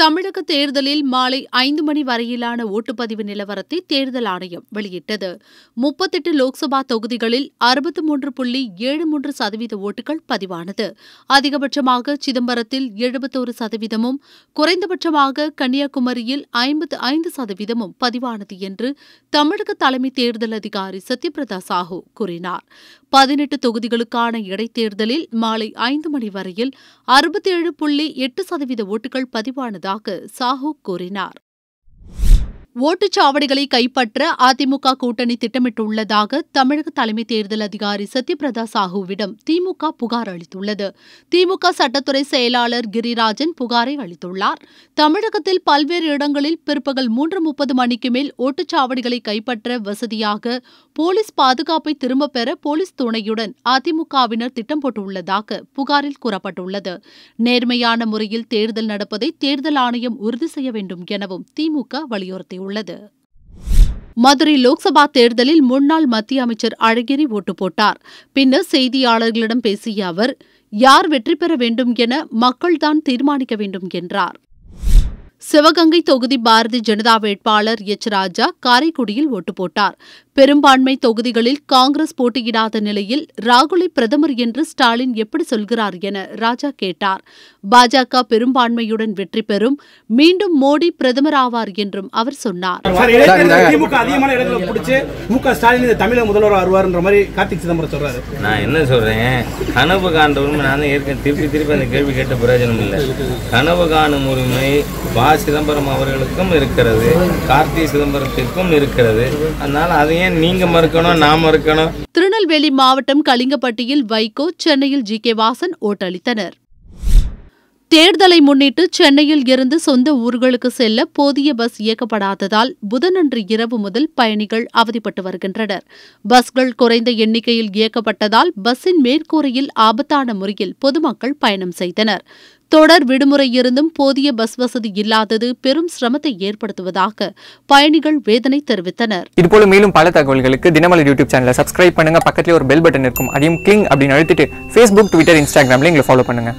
தமிழக தேர்தலில் மாலை 5 மணி வரையிலான ஓட்டுப்பதிவு நிலவரத்தை தேர்தல் ஆணையம் வெளியிட்டது. 38 லோக்சபா தொகுதிகளில் 63.73% ஓட்டுகள் பதிவானது. அதிகபட்சமாக சிதம்பரத்தில் 71%, குறைந்தபட்சமாக கன்னியாகுமரியில் 55% பதிவானது என்று தமிழக தலைமை தேர்தல் அதிகாரி சத்யபிரதா சாஹூ கூறினார். 18 தொகுதிகளுக்கான இடைத்தேர்தலில் மாலை 5 மணி வரையில் 67.8% ஓட்டுகள் பதிவானதாக சாஹூ கூறினார். ஓட்டுச்சாவடிகளை கைப்பற்ற அதிமுக கூட்டணி திட்டமிட்டுள்ளதாக தமிழக தலைமை தேர்தல் அதிகாரி சத்யபிரதா சாஹூவிடம் திமுக புகார் அளித்துள்ளது. திமுக சட்டத்துறை செயலாளர் கிரிராஜன் புகாரை அளித்துள்ளார். தமிழகத்தில் பல்வேறு இடங்களில் பிற்பகல் 3:30 மணிக்கு மேல் ஓட்டுச்சாவடிகளை கைப்பற்ற வசதியாக போலீஸ் பாதுகாப்பை திரும்பப் பெற போலீஸ் துணையுடன் அதிமுகவினர் திட்டம் போட்டுள்ளதாக புகாரில் கூறப்பட்டுள்ளது. நேர்மையான முறையில் தேர்தல் நடப்பதை தேர்தல் ஆணையம் உறுதி செய்ய வேண்டும் எனவும் திமுக வலியுறுத்தியுள்ளது. மதுரை லோக்சபா தேர்தலில் முன்னாள் மத்திய அமைச்சர் அழகிரி ஓட்டு போட்டார். பின்னர் செய்தியாளர்களிடம் பேசிய அவர், யார் வெற்றி பெற வேண்டும் என மக்கள்தான் தீர்மானிக்க வேண்டும் என்றார். சிவகங்கை தொகுதி பாரதிய ஜனதா வேட்பாளர் எச். ராஜா காரைக்குடியில் ஓட்டு போட்டார். பெரும்பான்மை தொகுதிகளில் காங்கிரஸ் போட்டியிடாத நிலையில் ராகுலை பிரதமர் என்று ஸ்டாலின் எப்படி சொல்கிறார் என ராஜா கேட்டார். பாஜக பெரும்பான்மையுடன் வெற்றி பெறும், மீண்டும் மோடி பிரதமர் ஆவார் என்றும் அவர் சொன்னார். நான் என்ன சொல்றேன், கனவு காண்டவரும் நான் திருப்பி அந்த கேள்வி கேட்ட பிரயோஜனம் இல்லை. கனவு காணும் உரிமை சிதம்பரம் அவர்களுக்கும் இருக்கிறது, கார்த்தி சிதம்பரத்திற்கும் இருக்கிறது. அதனால அதையே நீங்க மறுக்கணும், நான் மறுக்கணும். திருநெல்வேலி மாவட்டம் கலிங்கப்பட்டியில் வைகோ, சென்னையில் ஜி.கே. வாசன் ஓட்டளித்தனர். தேர்தலை முன்னிட்டு சென்னையில் இருந்து சொந்த ஊர்களுக்கு செல்ல போதிய பஸ் இயக்கப்படாததால் புதனன்று இரவு முதல் பயணிகள் அவதிப்பட்டு வருகின்றனர். பஸ்கள் குறைந்த எண்ணிக்கையில் இயக்கப்பட்டதால் பஸ்ஸின் மேற்கூரையில் ஆபத்தான முறையில் பொதுமக்கள் பயணம் செய்தனர். தொடர் விடுமுறை இருந்தும் போதிய பஸ் வசதி இல்லாதது பெரும் சிரமத்தை ஏற்படுத்துவதாக பயணிகள் வேதனை தெரிவித்தனர். இதுபோல மேலும் பல தகவல்களுக்கு தினமலர் யூடியூப் சேனலை சப்ஸ்கிரைப் பண்ணுங்க. பக்கத்துல ஒரு பெல் பட்டன் இருக்கும், அதையும் கிளிக் அப்படின்னு அழுத்திட்டு Facebook, Twitter, Instagramல எங்களை ஃபாலோ பண்ணுங்க.